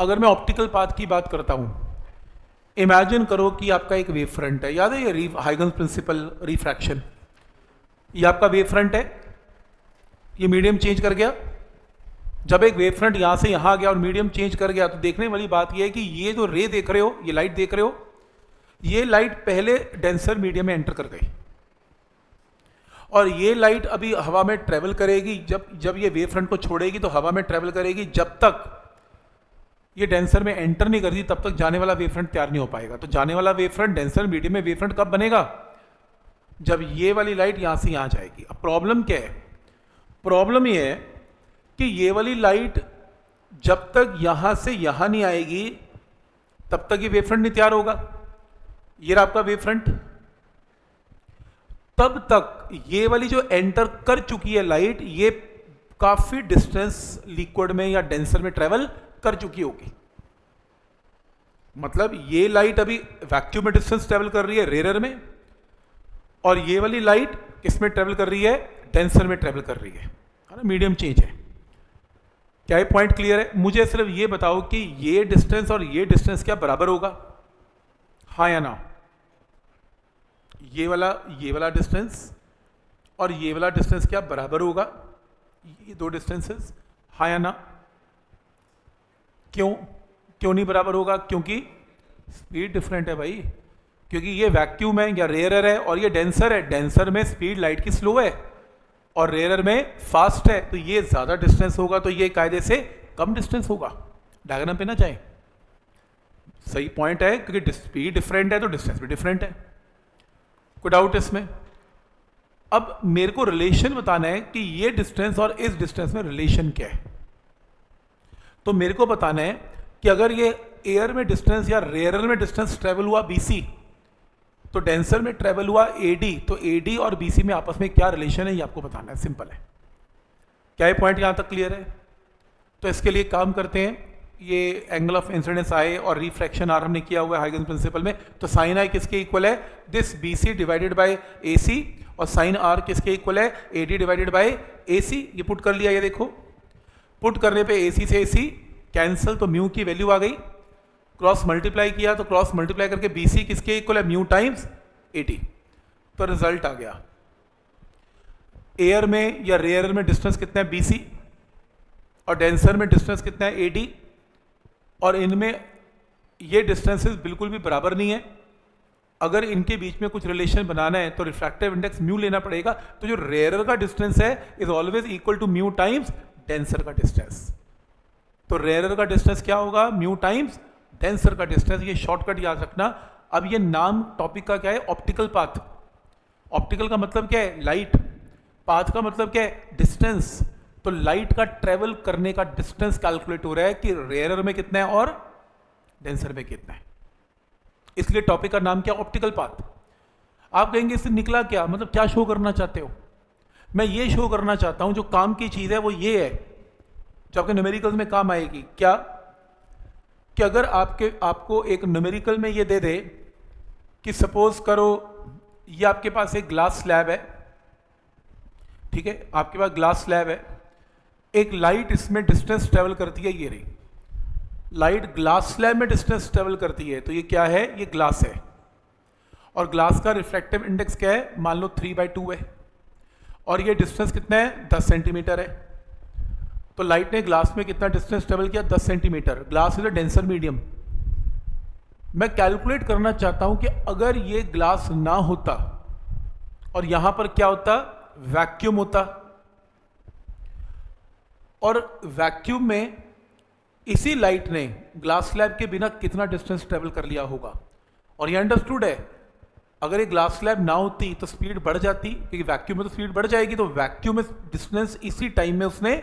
अगर मैं optical path की बात करता हूं, इमेजिन करो कि आपका एक वेव फ्रंट है, याद है ये हाइगन्स प्रिंसिपल रिफ्रैक्शन, ये आपका वेव फ्रंट है, ये मीडियम चेंज कर गया। जब एक वेव फ्रंट यहां से यहां गया और मीडियम चेंज कर गया, तो देखने वाली बात यह है कि ये जो रे देख रहे हो, ये लाइट देख रहे हो, ये लाइट पहले डेंसर मीडियम में एंटर कर गई और ये लाइट अभी हवा में ट्रेवल करेगी। जब ये वेव फ्रंट को छोड़ेगी तो हवा में ट्रेवल करेगी। जब तक ये डेंसर में एंटर नहीं करती तब तक जाने वाला वेव फ्रंट तैयार नहीं हो पाएगा। तो जाने वाला वेव फ्रंट डेंसर मीडियम में वेव फ्रंट कब बनेगा? जब ये वाली लाइट यहां से यहां जाएगी। अब प्रॉब्लम क्या है? प्रॉब्लम ये है कि ये वाली लाइट जब तक यहां से यहां नहीं आएगी तब तक ये वेव फ्रंट नहीं तैयार होगा। ये रहा आपका वेव फ्रंट। तब तक ये वाली जो एंटर कर चुकी है लाइट, ये काफी डिस्टेंस लिक्विड में या डेंसर में ट्रेवल कर चुकी होगी। मतलब ये लाइट अभी वैक्यूम में डिस्टेंस ट्रेवल कर रही है रेयर में, और ये वाली लाइट किस में ट्रेवल कर रही है? डेंसर में ट्रेवल कर रही है ना, मीडियम चेंज है। क्या ये पॉइंट क्लियर है? मुझे सिर्फ ये बताओ कि ये डिस्टेंस और ये डिस्टेंस क्या बराबर होगा? हाँ या ना? ये वाला डिस्टेंस और ये वाला डिस्टेंस क्या बराबर होगा? ये दो डिस्टेंसेस, हाँ या ना? क्यों नहीं बराबर होगा? क्योंकि स्पीड डिफरेंट है भाई। क्योंकि ये वैक्यूम है या रेयरर है और ये डेंसर है। डेंसर में स्पीड लाइट की स्लो है और रेयरर में फास्ट है, तो ये ज्यादा डिस्टेंस होगा, तो ये कायदे से कम डिस्टेंस होगा। डायग्राम पे ना जाए, सही पॉइंट है, क्योंकि स्पीड डिफरेंट है तो डिस्टेंस भी डिफरेंट है। कोई डाउट इसमें? अब मेरे को रिलेशन बताना है कि ये डिस्टेंस और इस डिस्टेंस में रिलेशन क्या है। तो मेरे को बताना है कि अगर ये एयर में डिस्टेंस या रेयरर में डिस्टेंस ट्रेवल हुआ BC, तो डेंसर में ट्रेवल हुआ AD, तो AD और BC में आपस में क्या रिलेशन है, ये आपको बताना है। सिंपल है। क्या ये पॉइंट यहां तक क्लियर है? तो इसके लिए काम करते हैं। ये एंगल ऑफ इंसिडेंस I और रिफ्रैक्शन R हमने किया हुआ है हाइगन्स प्रिंसिपल में। तो साइन I किसके इक्वल है? This BC divided by AC, और साइन R किसके इक्वल है? AD divided by AC। ये पुट कर लिया, ये देखो, पुट करने पे AC से AC कैंसिल, तो म्यू की वैल्यू आ गई। क्रॉस मल्टीप्लाई किया तो क्रॉस मल्टीप्लाई करके BC किसके इक्वल है? Mu times AD। तो रिजल्ट आ गया। एयर में या रेयर में डिस्टेंस कितना है? BC, और डेंसर में डिस्टेंस कितना है? AD। और इनमें ये डिस्टेंसेस बिल्कुल भी बराबर नहीं है। अगर इनके बीच में कुछ रिलेशन बनाना है तो रिफ्रैक्टिव इंडेक्स म्यू लेना पड़ेगा। तो जो रेयर का डिस्टेंस है is always equal to mu times denser का डिस्टेंस। तो रेयर का डिस्टेंस क्या होगा? म्यू टाइम्स डेंसर का डिस्टेंस। ये शॉर्टकट याद रखना। अब ये नाम टॉपिक का क्या है? Optical path. ऑप्टिकल का मतलब क्या है? लाइट। पाथ का मतलब क्या है? डिस्टेंस। तो लाइट का ट्रेवल करने का डिस्टेंस कैलकुलेट हो रहा है कि रेयर में कितना है और डेंसर में कितना है। इसलिए टॉपिक का नाम क्या? Optical path. आप कहेंगे इससे निकला क्या? मतलब क्या शो करना चाहते हो? मैं ये शो करना चाहता हूं जो काम की चीज है वो ये है, जो आपके न्यूमेरिकल्स में काम आएगी। क्या? कि अगर आपको एक न्यूमेरिकल में ये दे दे कि सपोज करो ये आपके पास एक ग्लास स्लैब है, ठीक है, आपके पास ग्लास स्लैब है, एक लाइट इसमें डिस्टेंस ट्रेवल करती है, ये रही लाइट ग्लास स्लैब में डिस्टेंस ट्रेवल करती है। तो ये क्या है? ये ग्लास है, और ग्लास का रिफ्रैक्टिव इंडेक्स क्या है? मान लो 3/2 है, और ये डिस्टेंस कितना है? 10 सेंटीमीटर है। तो लाइट ने ग्लास में कितना डिस्टेंस ट्रेवल किया? 10 centimetre. Glass is a denser medium. मैं कैलकुलेट करना चाहता हूं कि अगर ये ग्लास ना होता और यहां पर क्या होता? वैक्यूम होता, और वैक्यूम में इसी लाइट ने ग्लास स्लैब के बिना कितना डिस्टेंस ट्रेवल कर लिया होगा। और ये अंडरस्टूड है। अगर ये ग्लास स्लैब ना होती तो स्पीड बढ़ जाती, क्योंकि वैक्यूम में तो स्पीड बढ़ जाएगी। तो वैक्यूम में डिस्टेंस इसी टाइम में उसने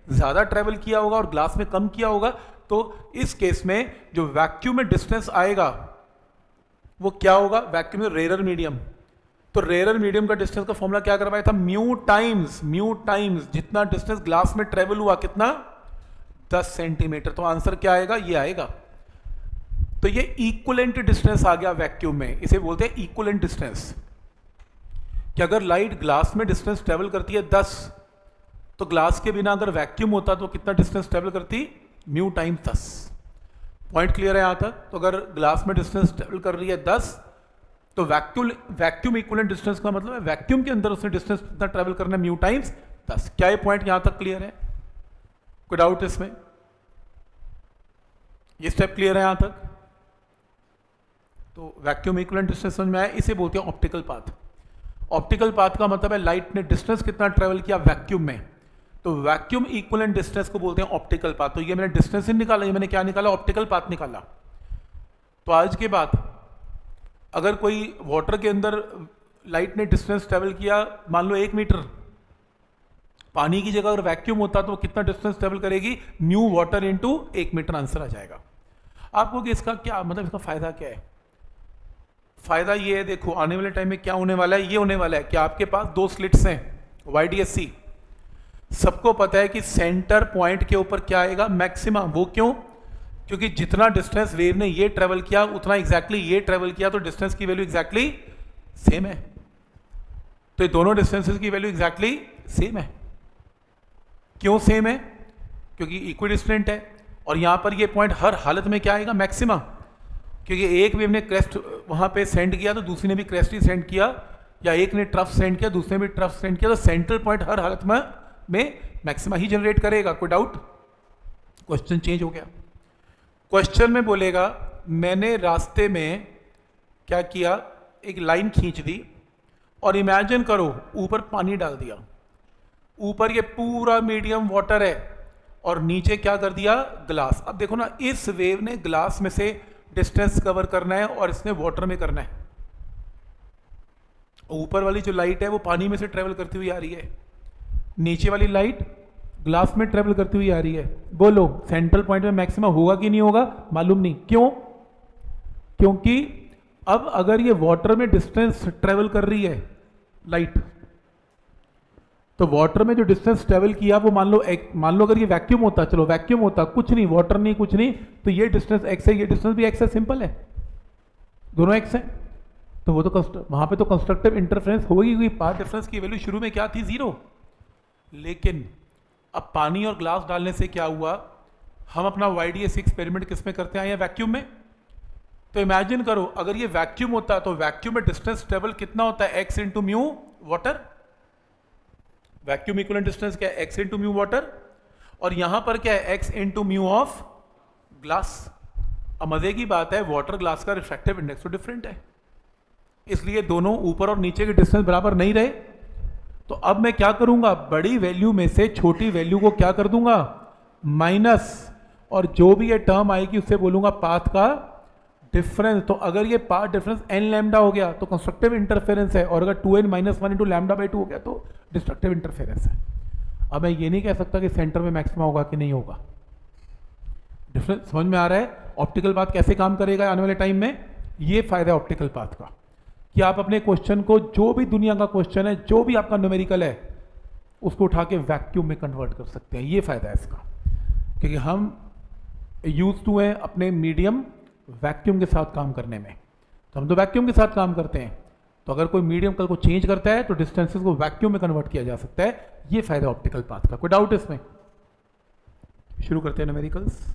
ज्यादा ट्रेवल किया होगा और ग्लास में कम किया होगा। तो इस केस में जो वैक्यूम में डिस्टेंस आएगा वो क्या होगा? वैक्यूम में रेयर मीडियम। तो रेयर मीडियम का डिस्टेंस का फॉर्मूला क्या करवाया था? म्यू टाइम्स जितना डिस्टेंस ग्लास में ट्रेवल हुआ, कितना? 10 सेंटीमीटर। तो आंसर क्या आएगा? ये आएगा। तो ये इक्विवेलेंट डिस्टेंस आ गया वैक्यूम में। इसे बोलते हैं इक्विवेलेंट डिस्टेंस। कि अगर लाइट ग्लास में डिस्टेंस ट्रेवल करती है 10, तो ग्लास के बिना अगर वैक्यूम होता तो कितना डिस्टेंस ट्रेवल करती? Mu times 10। पॉइंट क्लियर है यहाँ तक? तो अगर ग्लास में डिस्टेंस ट्रेवल कर रही है 10, तो वैक्यूम इक्विवेलेंट डिस्टेंस का मतलब है वैक्यूम के अंदर उसने डिस्टेंस कितना ट्रेवल करना है, म्यू टाइम्स 10। क्या ये पॉइंट यहाँ तक क्लियर है? कोई डाउट इसमें? ये स्टेप क्लियर है यहाँ तक? तो वैक्यूम इक्विवेलेंट डिस्टेंस समझ में आया? इसे बोलते हैं ऑप्टिकल पाथ। ऑप्टिकल पाथ का मतलब है लाइट ने डिस्टेंस कितना ट्रेवल किया वैक्यूम में, तो वैक्यूम इक्विवेलेंट डिस्टेंस को बोलते हैं ऑप्टिकल पाथ। तो ये मैंने डिस्टेंस ही निकाला, ये मैंने क्या निकाला? ऑप्टिकल पाथ निकाला। तो आज के बाद अगर कोई वाटर के अंदर लाइट ने डिस्टेंस ट्रेवल किया मान लो 1 मीटर, पानी की जगह अगर वैक्यूम होता तो वो कितना डिस्टेंस ट्रेवल करेगी? Mu water into 1 metre, answer आ जाएगा। आपको कि इसका क्या मतलब, इसका फायदा क्या है? फायदा ये है, देखो आने वाले टाइम में क्या होने वाला है, ये होने वाला है कि आपके पास 2 स्लिट्स हैं YDSC। सबको पता है कि सेंटर पॉइंट के ऊपर क्या आएगा? मैक्सिमा। वो क्यों? क्योंकि जितना डिस्टेंस वेव ने ये ट्रेवल किया उतना एग्जैक्टली ये ट्रेवल किया, तो डिस्टेंस की वैल्यू एग्जैक्टली सेम है। तो ये दोनों डिस्टेंसेस की वैल्यू एग्जैक्टली सेम है। क्यों सेम है? क्योंकि इक्विडिस्टेंट है। और यहां पर ये पॉइंट हर हालत में क्या आएगा? मैक्सिमा। क्योंकि एक वेव ने क्रेस्ट वहां पे सेंड किया तो दूसरी ने भी क्रेस्ट ही सेंड किया, या एक ने ट्रफ सेंड किया दूसरे ने भी ट्रफ सेंड किया, तो सेंट्रल पॉइंट हर हालत में मैक्सिमा ही जनरेट करेगा। कोई डाउट? क्वेश्चन चेंज हो गया। क्वेश्चन में बोलेगा मैंने रास्ते में क्या किया, एक लाइन खींच दी और इमेजिन करो ऊपर पानी डाल दिया, ऊपर ये पूरा मीडियम वाटर है और नीचे क्या कर दिया? ग्लास। अब देखो ना, इस वेव ने ग्लास में से डिस्टेंस कवर करना है और इसने वाटर में करना है। ऊपर वाली जो लाइट है वो पानी में से ट्रेवल करती हुई आ रही है, नीचे वाली लाइट ग्लास में ट्रेवल करती हुई आ रही है। बोलो सेंट्रल पॉइंट में मैक्सिमम होगा कि नहीं होगा? मालूम नहीं। क्यों? क्योंकि अब अगर ये वाटर में डिस्टेंस ट्रेवल कर रही है लाइट, तो वाटर में जो डिस्टेंस ट्रेवल किया वो मान लो अगर ये वैक्यूम होता, चलो वैक्यूम होता, कुछ नहीं, वाटर नहीं, कुछ नहीं, तो ये डिस्टेंस एक्स है, ये डिस्टेंस भी एक्स है, सिंपल है, दोनों एक्स है। तो वो तो वहां पे तो कंस्ट्रक्टिव इंटरफेरेंस होगी, क्योंकि पाथ डिफरेंस की वैल्यू शुरू में क्या थी? 0। लेकिन अब पानी और ग्लास डालने से क्या हुआ? हम अपना YDSC एक्सपेरिमेंट किस में करते आए हैं? वैक्यूम में। तो इमेजिन करो अगर ये वैक्यूम होता तो वैक्यूम में डिस्टेंस ट्रेवल कितना होता है? x into mu water. Vacuum equivalent distance क्या है? x into mu water. और यहां पर क्या है? x into mu of glass. अब मजे की बात है, वाटर ग्लास का रिफ्रैक्टिव इंडेक्स तो डिफरेंट है, इसलिए दोनों ऊपर और नीचे के डिस्टेंस बराबर नहीं रहे। तो अब मैं क्या करूंगा? बड़ी वैल्यू में से छोटी वैल्यू को क्या कर दूंगा? माइनस, और जो भी ये टर्म आएगी उससे बोलूंगा पाथ का डिफरेंस। तो अगर ये पाथ डिफरेंस n लैम्डा हो गया तो कंस्ट्रक्टिव इंटरफेरेंस है, और अगर 2n - 1 इंटू लैम्डा बाई 2 हो गया तो डिस्ट्रक्टिव इंटरफेरेंस है। अब मैं ये नहीं कह सकता कि सेंटर में मैक्सिमा होगा कि नहीं होगा। डिफरेंस समझ में आ रहा है? ऑप्टिकल पाथ कैसे काम करेगा आने वाले टाइम में? ये फायदा है ऑप्टिकल पाथ का कि आप अपने क्वेश्चन को, जो भी दुनिया का क्वेश्चन है, जो भी आपका न्यूमेरिकल है, उसको उठा के वैक्यूम में कन्वर्ट कर सकते हैं। ये फायदा है इसका, क्योंकि हम यूज टू हैं अपने मीडियम वैक्यूम के साथ काम करने में। तो हम तो वैक्यूम के साथ काम करते हैं, तो अगर कोई मीडियम कल को चेंज करता है तो डिस्टेंसेस को वैक्यूम में कन्वर्ट किया जा सकता है। ये फायदा ऑप्टिकल पाथ का। कोई डाउट इसमें? शुरू करते हैं न्यूमेरिकल्स।